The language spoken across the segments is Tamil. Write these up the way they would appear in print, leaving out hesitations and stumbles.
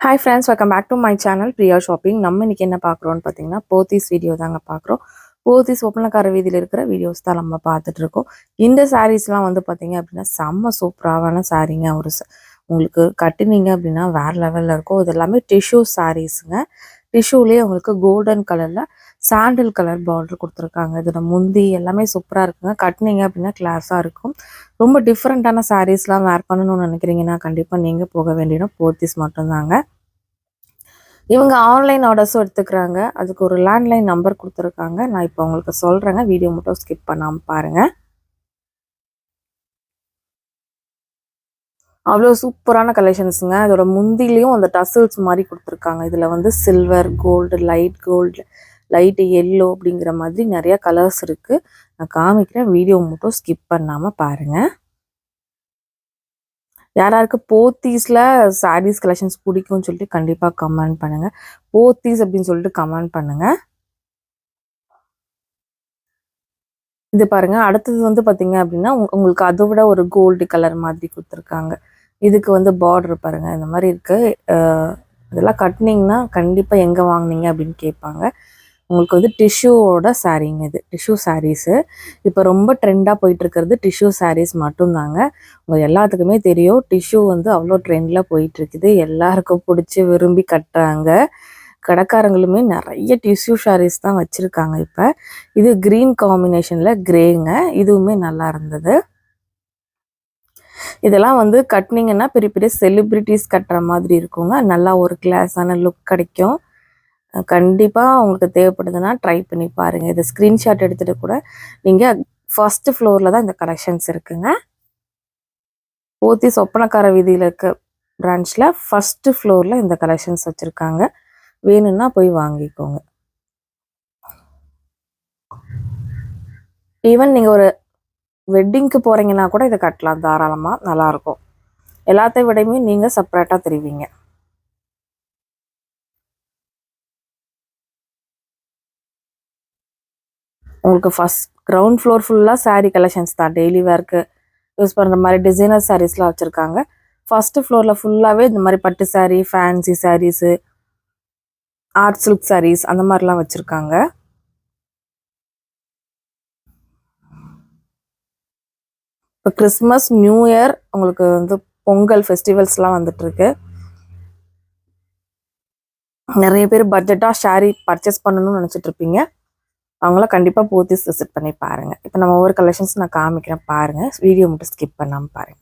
Hi friends, welcome back to my channel Priya shopping. நம்ம இன்னைக்கு என்ன பார்க்குறோன்னு பார்த்தீங்கன்னா போத்தீஸ் வீடியோ தாங்க பார்க்குறோம். போத்தீஸ் ஒப்பனக்கார வீதியில் இருக்கிற வீடியோஸ் தான் நம்ம பார்த்துட்டு இருக்கோம். இந்த சாரீஸ்லாம் வந்து பார்த்தீங்க அப்படின்னா செம்ம சூப்பரான சாரீங்க. உங்களுக்கு கட்டுனீங்க அப்படின்னா வேறு லெவலில் இருக்கும். இது எல்லாமே டிஷ்யூ சாரீஸுங்க. டிஷ்யூலேயே உங்களுக்கு கோல்டன் கலரில் சாண்டில் கலர் பார்டர் கொடுத்துருக்காங்க. இதோட முந்தி எல்லாமே சூப்பராக இருக்குங்க. கட்டுனீங்க அப்படின்னா கிளாஸாக இருக்கும். ரொம்ப டிஃப்ரெண்ட்டான சாரீஸ்லாம் வேர் பண்ணணும்னு நினைக்கிறீங்கன்னா கண்டிப்பாக நீங்கள் போக வேண்டியதும் போத்தீஸ் மட்டும்தாங்க. இவங்க ஆன்லைன் ஆர்டர்ஸும் எடுத்துக்கிறாங்க. அதுக்கு ஒரு லேண்ட்லைன் நம்பர் கொடுத்துருக்காங்க. நான் இப்போ உங்களுக்கு சொல்கிறேங்க. வீடியோ மட்டும் ஸ்கிப் பண்ணாமல் பாருங்கள். அவ்வளோ சூப்பரான கலெக்ஷன்ஸுங்க. அதோட முந்திலையும் அந்த டசல்ஸ் மாதிரி கொடுத்துருக்காங்க. இதில் வந்து சில்வர், கோல்டு, லைட்டு எல்லோ அப்படிங்கிற மாதிரி நிறையா கலர்ஸ் இருக்குது. நான் காமிக்கிறேன். வீடியோ மட்டும் ஸ்கிப் பண்ணாமல் பாருங்கள். யாராருக்கு போத்தீஸில் சாரீஸ் கலெக்ஷன்ஸ் பிடிக்கும்னு சொல்லிட்டு கண்டிப்பாக கமெண்ட் பண்ணுங்கள். போத்தீஸ் அப்படின்னு சொல்லிட்டு கமெண்ட் பண்ணுங்கள். இது பாருங்கள். அடுத்தது வந்து பார்த்தீங்க அப்படின்னா உங்களுக்கு அதை விட ஒரு கோல்டு கலர் மாதிரி கொடுத்துருக்காங்க. இதுக்கு வந்து பார்டர் பாருங்கள் இந்த மாதிரி இருக்குது. இதெல்லாம் கட்டினீங்கன்னா கண்டிப்பாக எங்கே வாங்கினீங்க அப்படின்னு கேட்பாங்க. உங்களுக்கு வந்து டிஷ்யூவோட சாரீங்க. இது டிஷ்யூ சாரீஸு. இப்போ ரொம்ப ட்ரெண்டாக போயிட்டுருக்கிறது டிஷ்யூ சாரீஸ் மட்டும்தாங்க. உங்கள் எல்லாத்துக்குமே தெரியும் டிஷ்யூ வந்து அவ்வளோ ட்ரெண்டில் போயிட்டுருக்குது. எல்லாருக்கும் பிடிச்சி விரும்பி கட்டுறாங்க. கடைக்காரங்களுமே நிறைய டிஷ்யூ சாரீஸ் தான் வச்சுருக்காங்க. இப்போ இது க்ரீன் காம்பினேஷனில் கிரேங்க. இதுவுமே நல்லா இருந்தது. இதெல்லாம் வந்து கட்டினீங்கன்னா பெரிய பெரிய செலிப்ரிட்டிஸ் கட்டுற மாதிரி இருக்குங்க. நல்லா ஒரு கிளாஸான லுக் கிடைக்கும். கண்டிப்பாக உங்களுக்கு தேவைப்படுதுன்னா ட்ரை பண்ணி பாருங்கள். இது ஸ்க்ரீன்ஷாட் எடுத்துகிட்டு கூட நீங்கள் ஃபஸ்ட்டு ஃப்ளோரில் தான் இந்த கலெக்ஷன்ஸ் இருக்குங்க. போத்தீஸ் ஒப்பனக்கார வீதியில் இருக்க பிரான்ச்சில் ஃபஸ்ட்டு ஃப்ளோரில் இந்த கலெக்ஷன்ஸ் வச்சுருக்காங்க. வேணும்னா போய் வாங்கிக்கோங்க. ஈவன் நீங்கள் ஒரு வெட்டிங்க்கு போகிறீங்கன்னா கூட இதை கட்டலாம் தாராளமாக. நல்லாயிருக்கும். எல்லாத்தையும் விடையுமே நீங்கள் செப்பரேட்டாக தெரிவிங்க. உங்களுக்கு ஃபஸ்ட் கிரவுண்ட் ஃப்ளோர் ஃபுல்லாக சாரீ கலெக்ஷன்ஸ் தான். டெய்லி வேர்க்கு யூஸ் பண்ணுற மாதிரி டிசைனர் சாரீஸ்லாம் வச்சுருக்காங்க. ஃபஸ்ட்டு ஃப்ளோரில் ஃபுல்லாகவே இந்த மாதிரி பட்டு sari, fancy saris, art silk saris அந்த மாதிரிலாம் வச்சுருக்காங்க. இப்போ கிறிஸ்மஸ், நியூ இயர், உங்களுக்கு வந்து பொங்கல் ஃபெஸ்டிவல்ஸ்லாம் வந்துட்டுருக்கு. நிறைய பேர் பட்ஜெட்டாக சாரீ பர்ச்சேஸ் பண்ணணும்னு நினச்சிட்ருப்பீங்க. அவங்களாம் கண்டிப்பாக போத்தீஸ் விசிட் பண்ணி பாருங்கள். இப்போ நம்ம ஒவ்வொரு கலெக்ஷன்ஸ் நான் காமிக்கிறேன் பாருங்கள். வீடியோ மட்டும் ஸ்கிப் பண்ணாமல் பாருங்கள்.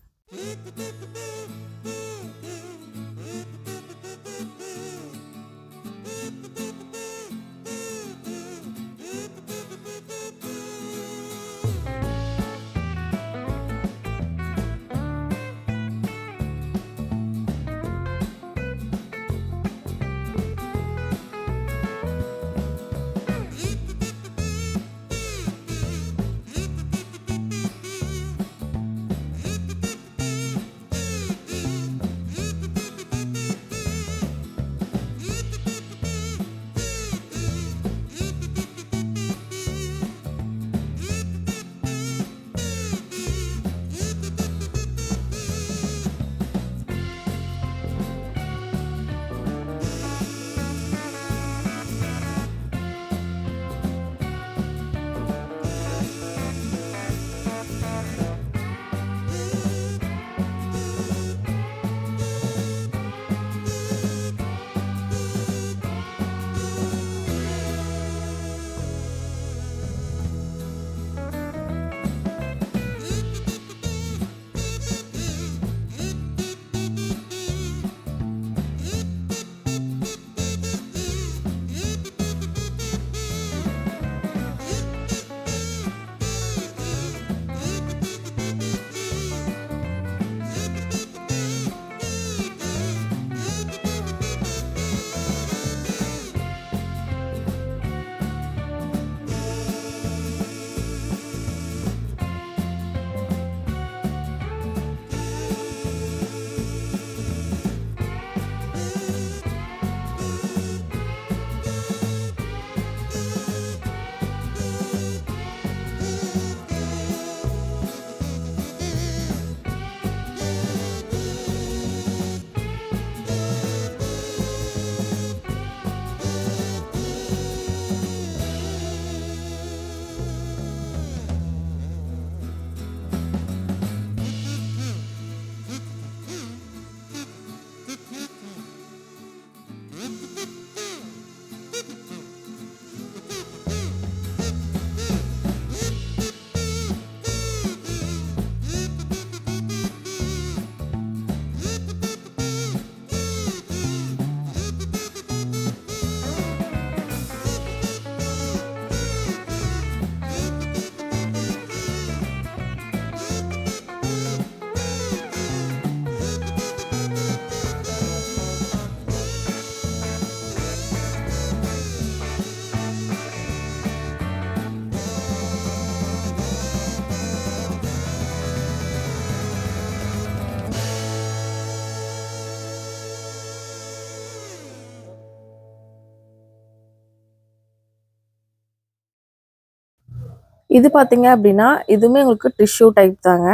இது பார்த்தீங்க அப்படின்னா இதுவுமே உங்களுக்கு டிஷ்யூ டைப் தாங்க.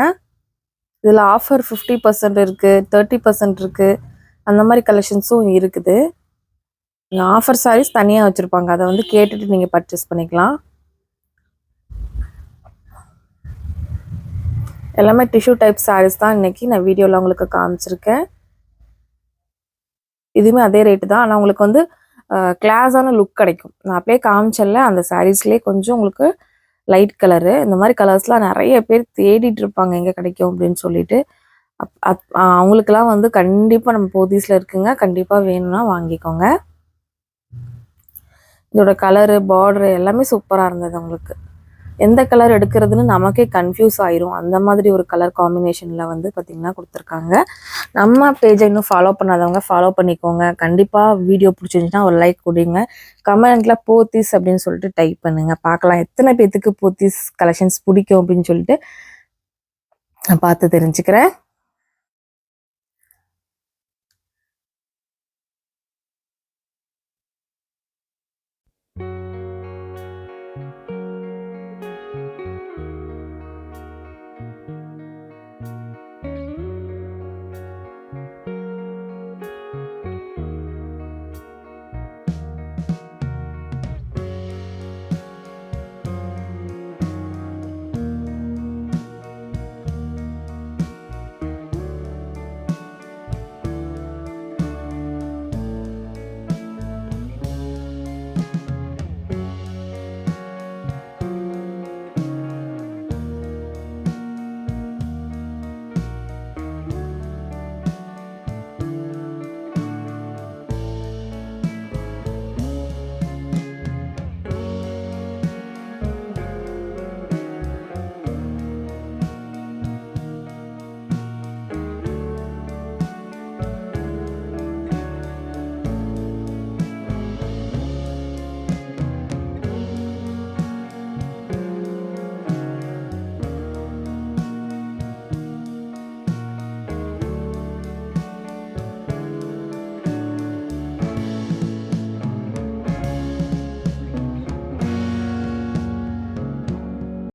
இதில் ஆஃபர் 50% இருக்குது, 30% இருக்குது. அந்த மாதிரி கலெக்ஷன்ஸும் இருக்குது. ஆஃபர் சாரீஸ் தனியாக வச்சுருப்பாங்க. அதை வந்து கேட்டுட்டு நீங்கள் பர்ச்சேஸ் பண்ணிக்கலாம். எல்லாமே டிஷ்யூ டைப் சாரீஸ் தான் இன்றைக்கி நான் வீடியோவில் உங்களுக்கு காமிச்சிருக்கேன். இதுவுமே அதே ரேட்டு தான். ஆனால் உங்களுக்கு வந்து கிளாஸான லுக் கிடைக்கும். நான் அப்படியே காமிச்சல அந்த சாரீஸ்லேயே கொஞ்சம் உங்களுக்கு லைட் கலரு இந்த மாதிரி கலர்ஸ்லாம் நிறைய பேர் தேடிட்டு இருப்பாங்க எங்கே கிடைக்கும் அப்படின்னு சொல்லிட்டு. அவங்களுக்கெல்லாம் வந்து கண்டிப்பாக நம்ம போத்தீஸில் இருக்குங்க. கண்டிப்பாக வேணும்னா வாங்கிக்கோங்க. இதோட கலரு பார்டரு எல்லாமே சூப்பராக இருந்தது. உங்களுக்கு எந்த கலர் எடுக்கிறதுன்னு நமக்கே கன்ஃபியூஸ் ஆயிரும். அந்த மாதிரி ஒரு கலர் காம்பினேஷனில் வந்து பார்த்திங்கன்னா கொடுத்துருக்காங்க. நம்ம பேஜை இன்னும் ஃபாலோ பண்ணாதவங்க ஃபாலோ பண்ணிக்கோங்க. கண்டிப்பாக வீடியோ பிடிச்சிருந்துச்சுன்னா ஒரு லைக் கொடுங்க. கமெண்ட்டில் போத்தீஸ் அப்படின்னு சொல்லிட்டு டைப் பண்ணுங்கள். பார்க்கலாம் எத்தனை பேர்த்துக்கு போத்தீஸ் கலெக்ஷன்ஸ் பிடிக்கும் அப்படின்னு சொல்லிட்டு நான் பார்த்து தெரிஞ்சுக்கிறேன்.